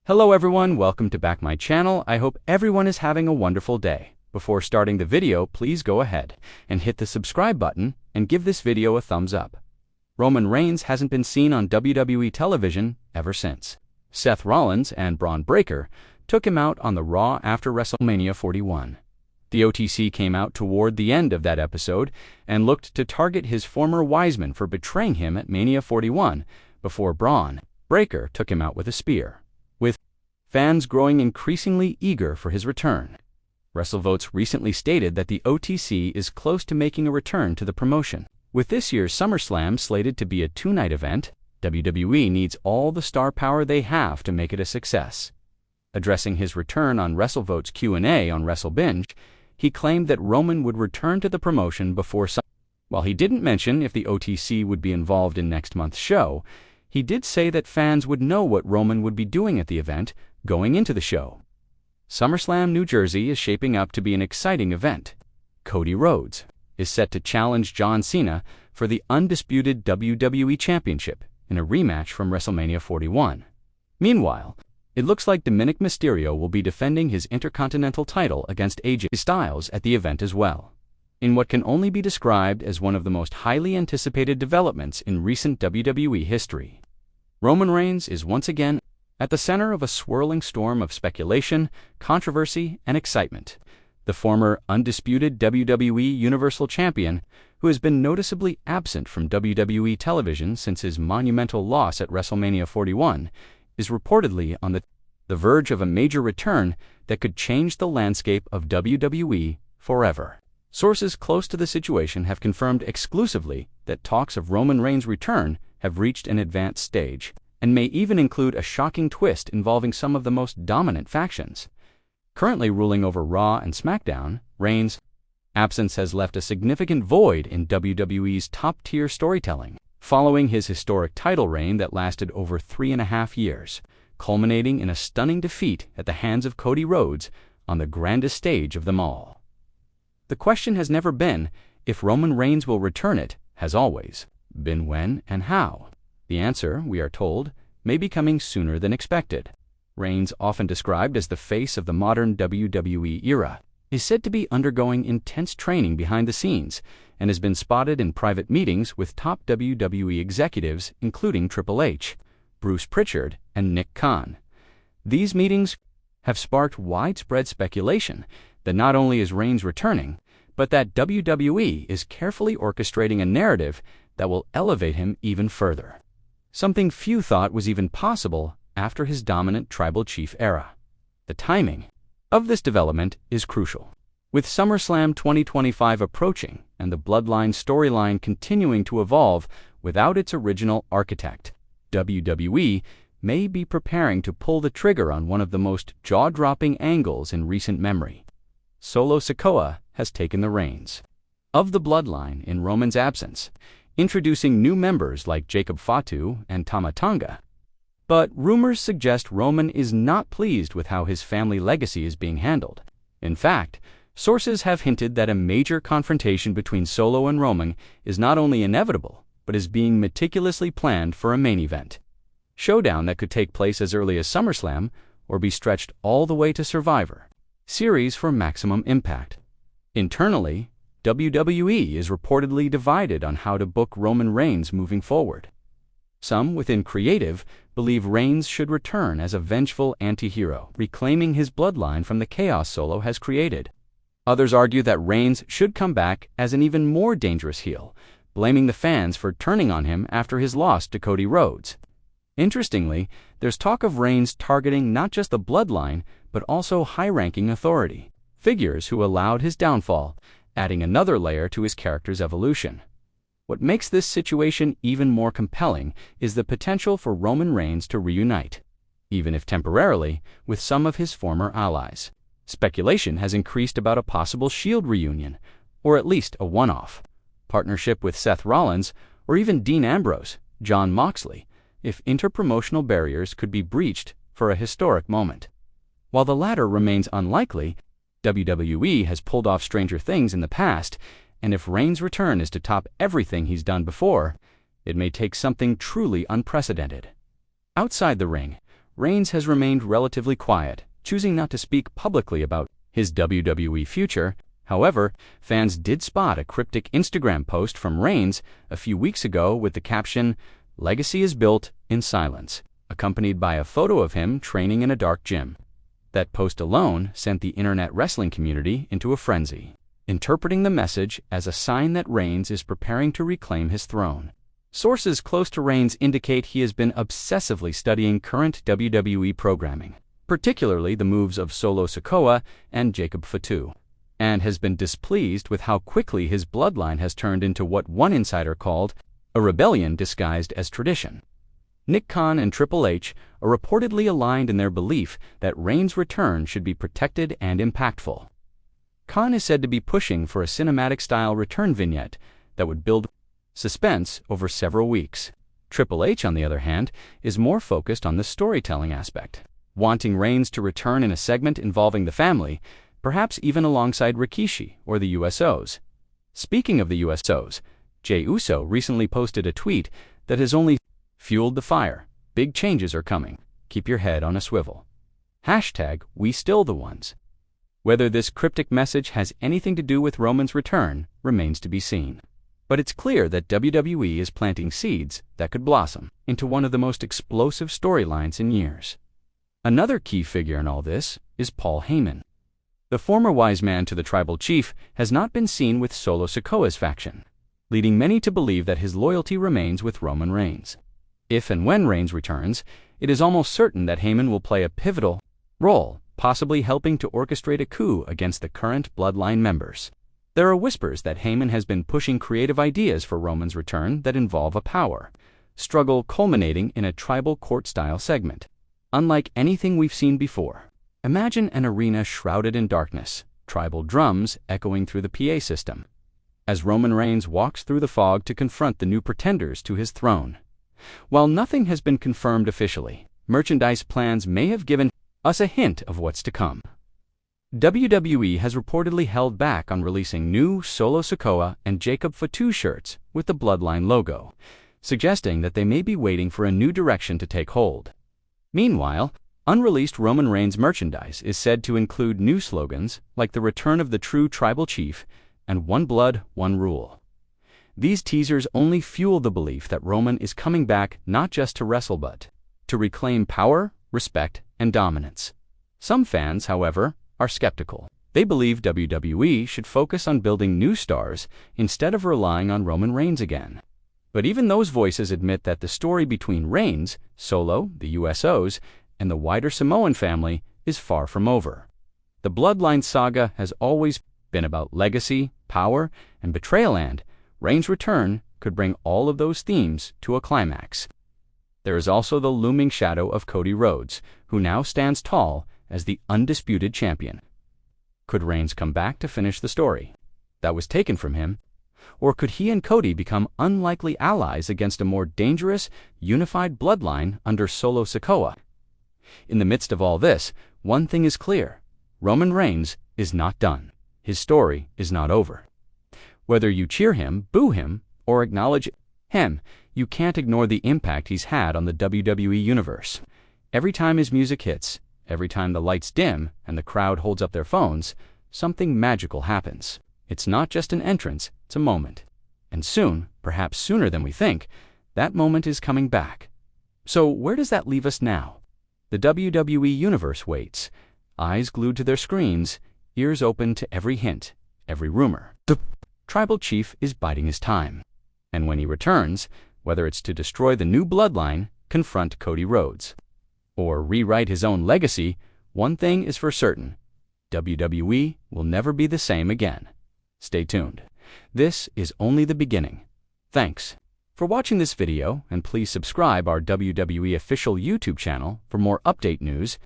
Hello everyone, welcome to back my channel. I hope everyone is having a wonderful day. Before starting the video, please go ahead and hit the subscribe button and give this video a thumbs up. Roman Reigns hasn't been seen on WWE television ever since Seth Rollins and Braun Breaker took him out on the Raw after WrestleMania 41. The OTC came out toward the end of that episode and looked to target his former Wiseman for betraying him at Mania 41 before Braun Breaker took him out with a spear, with fans growing increasingly eager for his return. WrestleVotes recently stated that the OTC is close to making a return to the promotion. With this year's SummerSlam slated to be a two-night event, WWE needs all the star power they have to make it a success. Addressing his return on WrestleVotes Q&A on WrestleBinge, he claimed that Roman would return to the promotion before SummerSlam. While he didn't mention if the OTC would be involved in next month's show, he did say that fans would know what Roman would be doing at the event going into the show. SummerSlam New Jersey is shaping up to be an exciting event. Cody Rhodes is set to challenge John Cena for the undisputed WWE Championship in a rematch from WrestleMania 41. Meanwhile, it looks like Dominic Mysterio will be defending his Intercontinental title against AJ Styles at the event as well, in what can only be described as one of the most highly anticipated developments in recent WWE history. Roman Reigns is once again at the center of a swirling storm of speculation, controversy, and excitement. The former undisputed WWE Universal Champion, who has been noticeably absent from WWE television since his monumental loss at WrestleMania 41, is reportedly on the verge of a major return that could change the landscape of WWE forever. Sources close to the situation have confirmed exclusively that talks of Roman Reigns' return have reached an advanced stage, and may even include a shocking twist involving some of the most dominant factions. Currently ruling over Raw and SmackDown, Reigns' absence has left a significant void in WWE's top-tier storytelling, following his historic title reign that lasted over 3.5 years, culminating in a stunning defeat at the hands of Cody Rhodes on the grandest stage of them all. The question has never been if Roman Reigns will return, it has always been when and how. The answer, we are told, may be coming sooner than expected. Reigns, often described as the face of the modern WWE era, is said to be undergoing intense training behind the scenes and has been spotted in private meetings with top WWE executives including Triple H, Bruce Pritchard, and Nick Khan. These meetings have sparked widespread speculation that not only is Reigns returning, but that WWE is carefully orchestrating a narrative that will elevate him even further. Something few thought was even possible after his dominant Tribal Chief era. The timing of this development is crucial. With SummerSlam 2025 approaching and the Bloodline storyline continuing to evolve without its original architect, WWE may be preparing to pull the trigger on one of the most jaw-dropping angles in recent memory. Solo Sikoa has taken the reins of the Bloodline in Roman's absence, introducing new members like Jacob Fatu and Tama Tonga. But rumors suggest Roman is not pleased with how his family legacy is being handled. In fact, sources have hinted that a major confrontation between Solo and Roman is not only inevitable, but is being meticulously planned for a main event showdown that could take place as early as SummerSlam or be stretched all the way to Survivor Series for maximum impact. Internally, WWE is reportedly divided on how to book Roman Reigns moving forward. Some within creative believe Reigns should return as a vengeful anti-hero, reclaiming his bloodline from the chaos Solo has created. Others argue that Reigns should come back as an even more dangerous heel, blaming the fans for turning on him after his loss to Cody Rhodes. Interestingly, there's talk of Reigns targeting not just the bloodline, but also high-ranking authority figures who allowed his downfall, adding another layer to his character's evolution. What makes this situation even more compelling is the potential for Roman Reigns to reunite, even if temporarily, with some of his former allies. Speculation has increased about a possible Shield reunion, or at least a one-off partnership with Seth Rollins, or even Dean Ambrose, Jon Moxley, if interpromotional barriers could be breached for a historic moment. While the latter remains unlikely, WWE has pulled off stranger things in the past, and if Reigns' return is to top everything he's done before, it may take something truly unprecedented. Outside the ring, Reigns has remained relatively quiet, choosing not to speak publicly about his WWE future. However, fans did spot a cryptic Instagram post from Reigns a few weeks ago with the caption, "Legacy is built in silence," accompanied by a photo of him training in a dark gym. That post alone sent the internet wrestling community into a frenzy, interpreting the message as a sign that Reigns is preparing to reclaim his throne. Sources close to Reigns indicate he has been obsessively studying current WWE programming, particularly the moves of Solo Sikoa and Jacob Fatu, and has been displeased with how quickly his bloodline has turned into what one insider called a rebellion disguised as tradition. Nick Khan and Triple H are reportedly aligned in their belief that Reigns' return should be protected and impactful. Khan is said to be pushing for a cinematic-style return vignette that would build suspense over several weeks. Triple H, on the other hand, is more focused on the storytelling aspect, wanting Reigns to return in a segment involving the family, perhaps even alongside Rikishi or the USOs. Speaking of the USOs, Jey Uso recently posted a tweet that has only fueled the fire. "Big changes are coming. Keep your head on a swivel. #We still the ones." Whether this cryptic message has anything to do with Roman's return remains to be seen. But it's clear that WWE is planting seeds that could blossom into one of the most explosive storylines in years. Another key figure in all this is Paul Heyman. The former wise man to the tribal chief has not been seen with Solo Sikoa's faction, leading many to believe that his loyalty remains with Roman Reigns. If and when Reigns returns, it is almost certain that Heyman will play a pivotal role, possibly helping to orchestrate a coup against the current bloodline members. There are whispers that Heyman has been pushing creative ideas for Roman's return that involve a power struggle culminating in a tribal court-style segment, unlike anything we've seen before. Imagine an arena shrouded in darkness, tribal drums echoing through the PA system, as Roman Reigns walks through the fog to confront the new pretenders to his throne. While nothing has been confirmed officially, merchandise plans may have given us a hint of what's to come. WWE has reportedly held back on releasing new Solo Sikoa and Jacob Fatu shirts with the Bloodline logo, suggesting that they may be waiting for a new direction to take hold. Meanwhile, unreleased Roman Reigns merchandise is said to include new slogans like the return of the true tribal chief and "One Blood, One Rule." These teasers only fuel the belief that Roman is coming back not just to wrestle but to reclaim power, respect, and dominance. Some fans, however, are skeptical. They believe WWE should focus on building new stars instead of relying on Roman Reigns again. But even those voices admit that the story between Reigns, Solo, the USOs, and the wider Samoan family is far from over. The Bloodline saga has always been about legacy, power, and betrayal, and Reigns' return could bring all of those themes to a climax. There is also the looming shadow of Cody Rhodes, who now stands tall as the undisputed champion. Could Reigns come back to finish the story that was taken from him? Or could he and Cody become unlikely allies against a more dangerous, unified bloodline under Solo Sikoa? In the midst of all this, one thing is clear: Roman Reigns is not done. His story is not over. Whether you cheer him, boo him, or acknowledge him, you can't ignore the impact he's had on the WWE Universe. Every time his music hits, every time the lights dim and the crowd holds up their phones, something magical happens. It's not just an entrance, it's a moment. And soon, perhaps sooner than we think, that moment is coming back. So where does that leave us now? The WWE Universe waits, eyes glued to their screens, ears open to every hint, every rumor. The tribal chief is biding his time. And when he returns, whether it's to destroy the new bloodline, confront Cody Rhodes, or rewrite his own legacy, one thing is for certain: WWE will never be the same again. Stay tuned. This is only the beginning. Thanks for watching this video, and please subscribe our WWE official YouTube channel for more update news